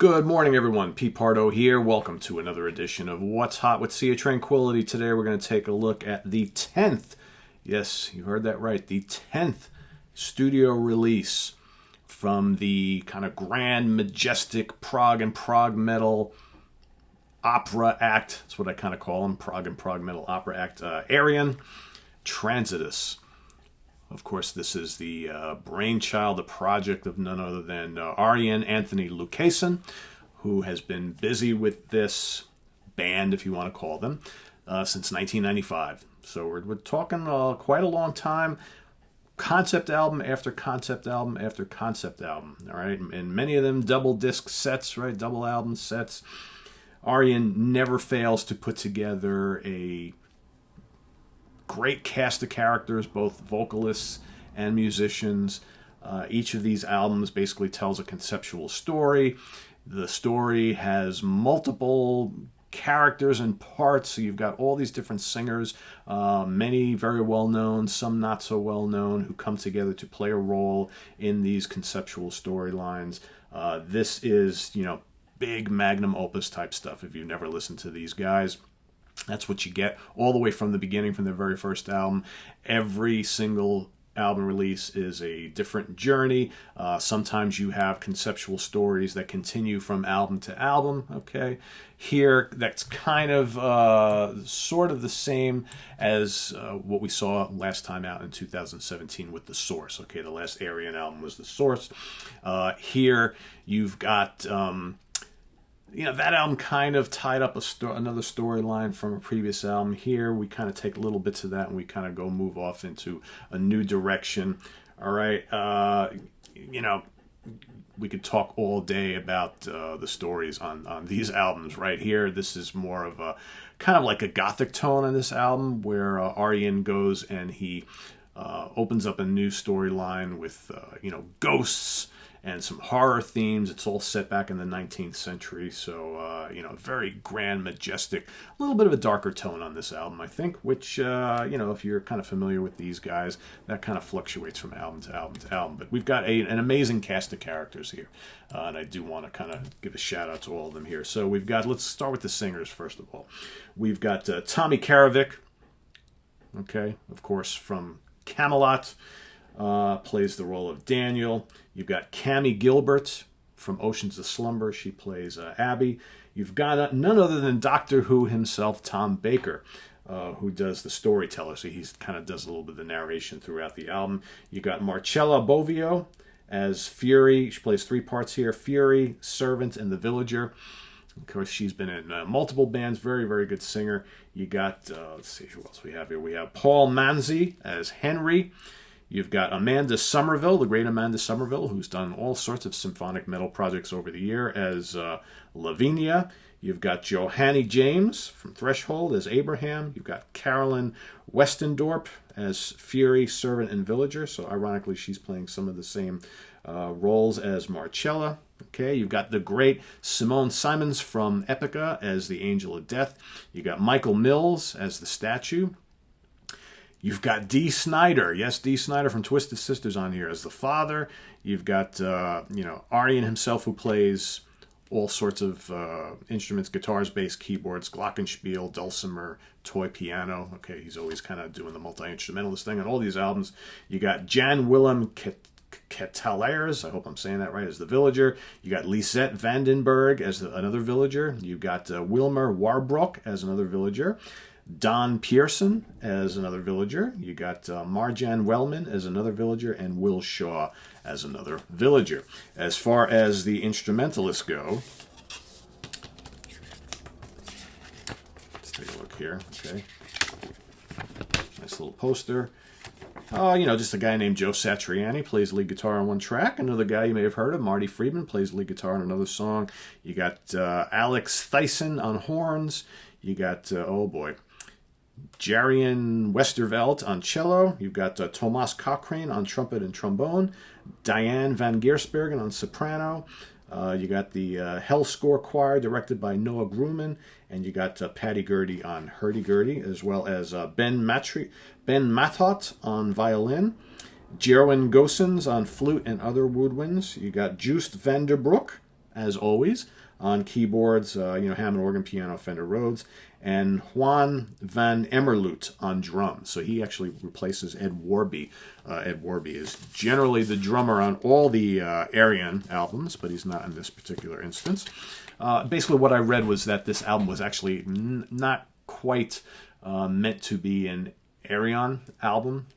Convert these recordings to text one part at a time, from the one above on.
Good morning, everyone. Pete Pardo here. Welcome to another edition of What's Hot with Sea of Tranquility. Today we're going to take a look at the 10th, yes, you heard that right, the 10th studio release from the kind of grand, majestic prog and prog metal opera act. That's what I kind of call them, prog and prog metal opera act. Ayreon Transitus. Of course, this is the brainchild, the project of none other than Arian Anthony Lucassen, who has been busy with this band, if you want to call them, since 1995. So we're talking quite a long time, concept album after concept album after concept album, all right? And many of them double disc sets, right? Double album sets. Arian never fails to put together a great cast of characters, both vocalists and musicians. Each of these albums basically tells a conceptual story. The story has multiple characters and parts, so you've got all these different singers, many very well known, some not so well known, who come together to play a role in these conceptual storylines. This is, big magnum opus type stuff if you've never listened to these guys. That's what you get all the way from the beginning, from their very first album. Every single album release is a different journey. Sometimes you have conceptual stories that continue from album to album, okay? Here, that's kind of sort of the same as what we saw last time out in 2017 with The Source, okay? The last Ayreon album was The Source. Here, you've got that album kind of tied up another storyline from a previous album. Here, we kind of take little bits of that and we kind of move off into a new direction. All right. We could talk all day about the stories on these albums right here. This is more of a kind of like a gothic tone on this album where Arian goes and he opens up a new storyline with, ghosts and some horror themes. It's all set back in the 19th century, so, very grand, majestic, a little bit of a darker tone on this album, I think, which, if you're kind of familiar with these guys, that kind of fluctuates from album to album to album. But we've got an amazing cast of characters here, and I do want to kind of give a shout-out to all of them here. So let's start with the singers, first of all. We've got Tommy Karavik, okay, of course, from Camelot, plays the role of Daniel. You've got Cammie Gilbert from Oceans of Slumber. She plays Abby. You've got none other than Doctor Who himself, Tom Baker, who does the storyteller. So he kind of does a little bit of the narration throughout the album. You got Marcella Bovio as Fury. She plays three parts here: Fury, Servant, and the Villager. Of course, she's been in multiple bands. Very, very good singer. You got, let's see who else we have here. We have Paul Manzi as Henry. You've got Amanda Somerville, the great Amanda Somerville, who's done all sorts of symphonic metal projects over the year as Lavinia. You've got Johanny James from Threshold as Abraham. You've got Carolyn Westendorp as Fury, Servant, and Villager. So ironically, she's playing some of the same roles as Marcella. Okay, you've got the great Simone Simons from Epica as the Angel of Death. You've got Michael Mills as the Statue. You've got Dee Snider, yes, Dee Snider from Twisted Sisters on here as the father. You've got, Arian himself, who plays all sorts of instruments: guitars, bass, keyboards, glockenspiel, dulcimer, toy piano. Okay, he's always kind of doing the multi-instrumentalist thing on all these albums. You got Jan Willem Ketelaers, I hope I'm saying that right, as the Villager. You got Lisette Vandenberg as another Villager. You've got Wilmer Warbrook as another Villager. Don Pearson as another Villager. You got Marjan Wellman as another Villager, and Will Shaw as another Villager. As far as the instrumentalists go, let's take a look here. Okay, nice little poster. Just a guy named Joe Satriani plays lead guitar on one track. Another guy you may have heard of, Marty Friedman, plays lead guitar on another song. You got Alex Thyssen on horns. You got, Jarian Westervelt on cello. You've got Thomas Cochrane on trumpet and trombone. Diane Van Giersbergen on soprano. You got the Hell Score Choir directed by Noah Grumman. And you got Patty Gurdy on hurdy-gurdy, as well as Ben Mathot on violin. Jerwin Gosens on flute and other woodwinds. You got Joost van der Broek as always. On keyboards, Hammond organ, piano, Fender Rhodes, and Juan van Emmerloot on drums. So he actually replaces Ed Warby. Ed Warby is generally the drummer on all the Ayreon albums, but he's not in this particular instance. Basically, what I read was that this album was actually not quite meant to be an Ayreon album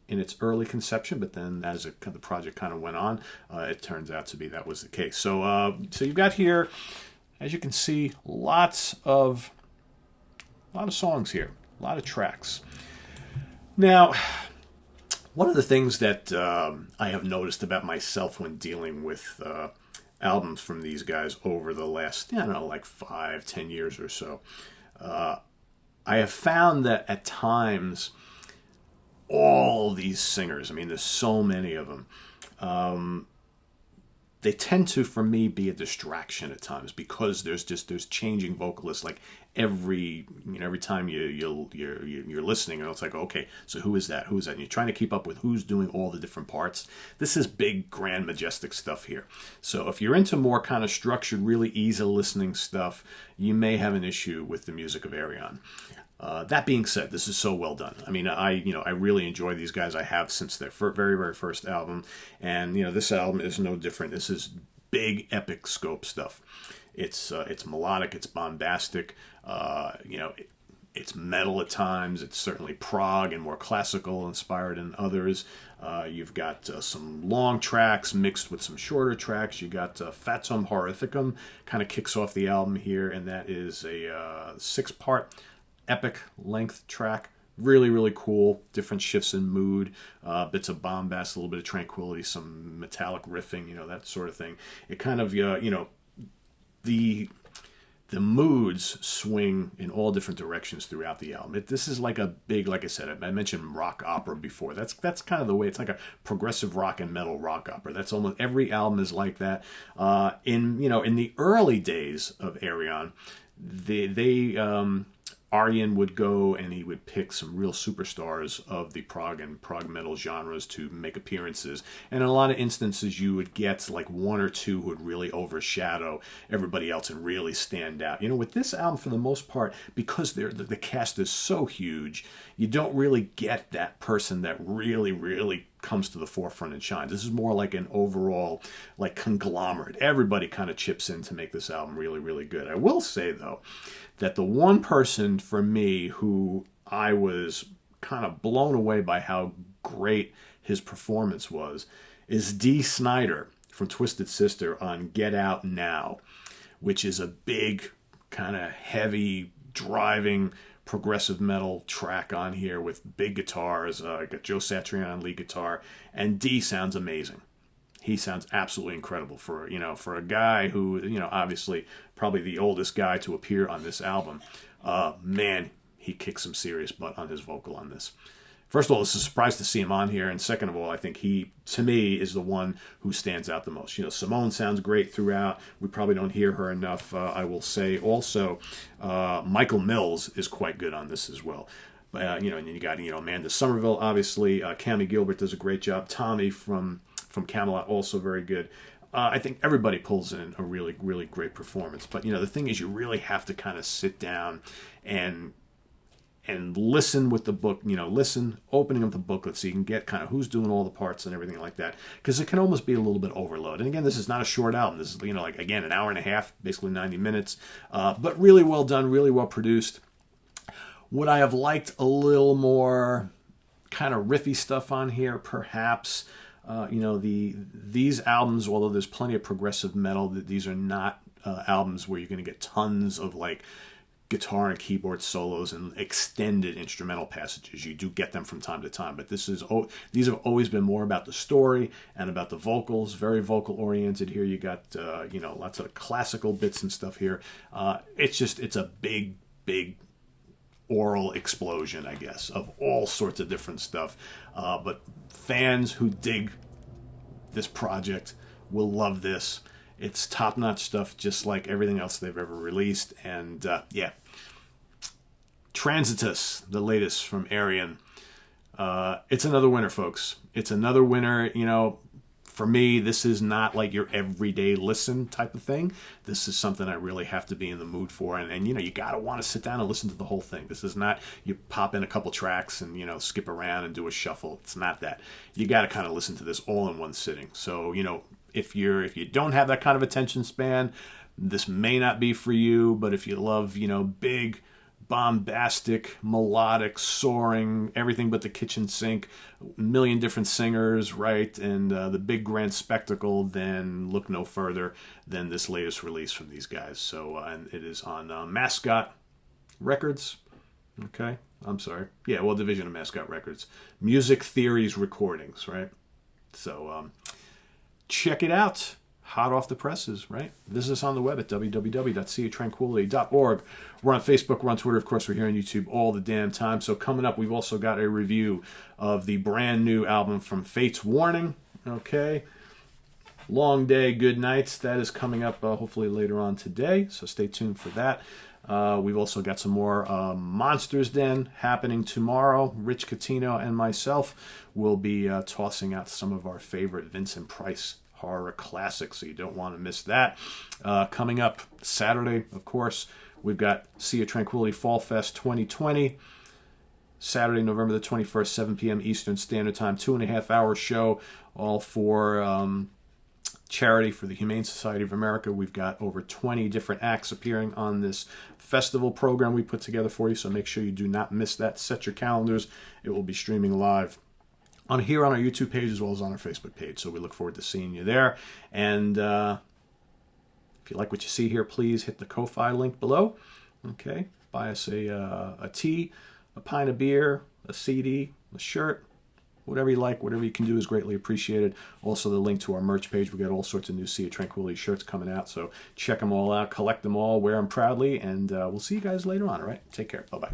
in its early conception, but then as the project kind of went on, it turns out to be that was the case. So you've got here, as you can see, a lot of songs here, a lot of tracks. Now, one of the things that I have noticed about myself when dealing with albums from these guys over the last, like 5-10 years or so, I have found that at times, all these singers, I mean, there's so many of them, they tend to, for me, be a distraction at times because there's changing vocalists like every time you're listening, and it's like, okay, so who is that? Who is that? And you're trying to keep up with who's doing all the different parts. This is big, grand, majestic stuff here. So if you're into more kind of structured, really easy listening stuff, you may have an issue with the music of Ayreon. That being said, this is so well done. I mean, I really enjoy these guys. I have since their very, very first album, and this album is no different. This is big, epic scope stuff. It's melodic, it's bombastic. It's metal at times. It's certainly prog and more classical inspired than others. You've got some long tracks mixed with some shorter tracks. You got Fatum Horrificum kind of kicks off the album here, and that is a 6-part epic length track. Really, really cool. Different shifts in mood, bits of bombast, a little bit of tranquility, some metallic riffing, that sort of thing. It kind of, the moods swing in all different directions throughout the album. This is like a big, like I said, I mentioned rock opera before. That's kind of the way. It's like a progressive rock and metal rock opera. That's almost every album is like that. In the early days of Ayreon, Arjen would go and he would pick some real superstars of the prog and prog metal genres to make appearances. And in a lot of instances, you would get like one or two who would really overshadow everybody else and really stand out. With this album, for the most part, because the cast is so huge, you don't really get that person that really, really comes to the forefront and shines. This is more like an overall like conglomerate. Everybody kind of chips in to make this album really, really good. I will say, though, that the one person for me who I was kind of blown away by how great his performance was is Dee Snider from Twisted Sister on Get Out Now, which is a big, kind of heavy, driving, progressive metal track on here with big guitars. Got Joe Satriani on lead guitar, and Dee sounds amazing. He sounds absolutely incredible for a guy who, obviously probably the oldest guy to appear on this album. Man, he kicks some serious butt on his vocal on this. First of all, it's a surprise to see him on here, and second of all, I think he, to me, is the one who stands out the most. Simone sounds great throughout. We probably don't hear her enough. I will say also, Michael Mills is quite good on this as well. And then you got Amanda Somerville, obviously. Cammie Gilbert does a great job. Tommy from Camelot, also very good. I think everybody pulls in a really, really great performance. But, the thing is, you really have to kind of sit down and listen with the book, opening up the booklet so you can get kind of who's doing all the parts and everything like that. Because it can almost be a little bit overload. And again, this is not a short album. This is, again, an hour and a half, basically 90 minutes. But really well done, really well produced. Would I have liked a little more kind of riffy stuff on here? Perhaps. These albums, although there's plenty of progressive metal, these are not albums where you're going to get tons of like guitar and keyboard solos and extended instrumental passages. You do get them from time to time, but these have always been more about the story and about the vocals. Very vocal oriented here. You got lots of classical bits and stuff here. It's a big oral explosion, I guess, of all sorts of different stuff. But fans who dig this project will love this. It's top-notch stuff, just like everything else they've ever released. And Transitus, the latest from Ayreon. It's another winner, folks. It's another winner. For me, this is not like your everyday listen type of thing. This is something I really have to be in the mood for. And you know, you got to want to sit down and listen to the whole thing. This is not you pop in a couple tracks and, you know, skip around and do a shuffle. It's not that. You got to kind of listen to this all in one sitting. So, you know, if you don't have that kind of attention span, this may not be for you. But if you love, you know, big, bombastic, melodic, soaring, everything but the kitchen sink, a million different singers, right, and the big grand spectacle, then look no further than this latest release from these guys. So, and it is on Mascot Records. Okay, I'm sorry. Yeah, well, division of Mascot Records. Music Theories Recordings, right? So, check it out. Hot off the presses, right? Visit us on the web at www.seatranquility.org. We're on Facebook, we're on Twitter, of course, we're here on YouTube all the damn time. So coming up, we've also got a review of the brand new album from Fate's Warning, okay? Long Day, Good Nights, that is coming up hopefully later on today, so stay tuned for that. We've also got some more Monsters Den happening tomorrow. Rich Catino and myself will be tossing out some of our favorite Vincent Price horror classics, so you don't want to miss that. Coming up Saturday, of course, we've got Sea of Tranquility Fall Fest 2020. Saturday, November the 21st, 7 p.m. Eastern Standard Time, 2.5-hour show, all for charity for the Humane Society of America. We've got over 20 different acts appearing on this festival program we put together for you, so make sure you do not miss that. Set your calendars. It will be streaming live on here on our YouTube page as well as on our Facebook page. So we look forward to seeing you there. And if you like what you see here, please hit the Ko-Fi link below. Okay, buy us a tea, a pint of beer, a CD, a shirt, whatever you like, whatever you can do is greatly appreciated. Also, the link to our merch page. We got all sorts of new Sea of Tranquility shirts coming out. So check them all out, collect them all, wear them proudly, and we'll see you guys later on. All right, take care. Bye-bye.